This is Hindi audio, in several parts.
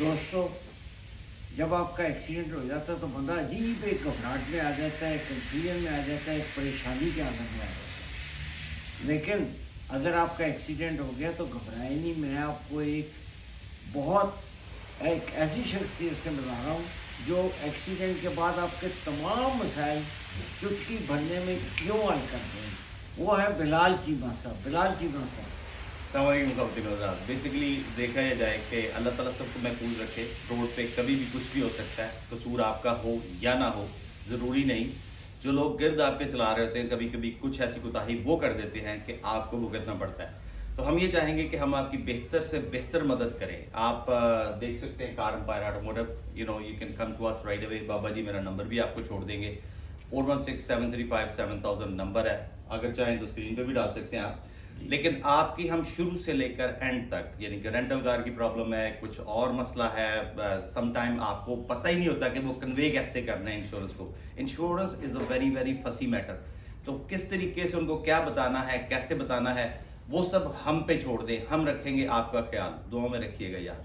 दोस्तों, जब आपका एक्सीडेंट हो जाता है तो बंदा अजीब एक घबराहट में आ जाता है, कंफ्यूजन में आ जाता है, एक परेशानी के हालत में आ जाता है। लेकिन अगर आपका एक्सीडेंट हो गया तो घबराए नहीं। मैं आपको एक ऐसी शख्सियत से मिला रहा हूँ जो एक्सीडेंट के बाद आपके तमाम मसाइल चुटकी भरने में क्यों हल करते हैं। वो है बिलाल चीमा साहब। बिलाल चीमा साहब, बेसिकली देखा जाए कि अल्लाह ताला सबको महफूज रखे। रोड पे कभी भी कुछ भी हो सकता है, कसूर आपका हो या ना हो ज़रूरी नहीं। जो लोग गिर्द आपके चला रहे होते हैं, कभी कभी कुछ ऐसी कोताही वो कर देते हैं कि आपको भुगतना पड़ता है। तो हम ये चाहेंगे कि हम आपकी बेहतर से बेहतर मदद करें। आप देख सकते हैं car empire automotive, you can come to us right away. बाबा जी मेरा नंबर भी आपको छोड़ देंगे, 4167357000 नंबर है। अगर चाहें तो स्क्रीन पे भी डाल सकते हैं आप। लेकिन आपकी हम शुरू से लेकर एंड तक, यानी कि रेंटल कार की प्रॉब्लम है, कुछ और मसला है, सम टाइम आपको पता ही नहीं होता कि वो कन्वे कैसे करना है इंश्योरेंस को। Insurance is a very very फसी मैटर। तो किस तरीके से उनको क्या बताना है, कैसे बताना है, वो सब हम पे छोड़ दें। हम रखेंगे आपका ख्याल। दुआ में रखिएगा यार।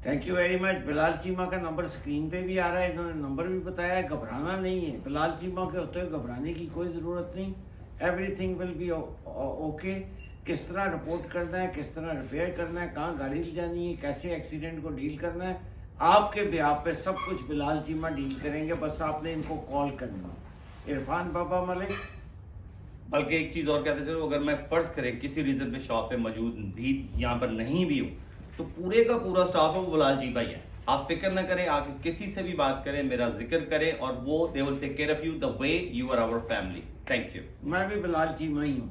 Thank you very much. Bilal Cheema का नंबर स्क्रीन पे भी आ रहा है, इन्होंने नंबर भी बताया है। घबराना नहीं है, बिलाल चीमा के होते हुए घबराने की कोई ज़रूरत नहीं। Everything will be okay. किस तरह रिपोर्ट करना है, किस तरह रिपेयर करना है, कहाँ गाड़ी ले जानी है, कैसे एक्सीडेंट को डील करना है, आपके ब्याह पे सब कुछ बिलाल चीमा डील करेंगे। बस आपने इनको कॉल करना। इरफान बाबा मलिक। बल्कि एक चीज़ और कहते चलो, अगर मैं फ़र्ज़ करें किसी रीज़न पे शॉप पे मौजूद भी यहाँ पर नहीं भी हूँ, तो पूरे का पूरा स्टाफ है वो बिलाल जी भाई है। आप फिक्र ना करें, आके किसी से भी बात करें, मेरा जिक्र करें, और वो they will take care of you the way you are our family. Thank you. मैं भी बिलाल चीमा ही हूँ।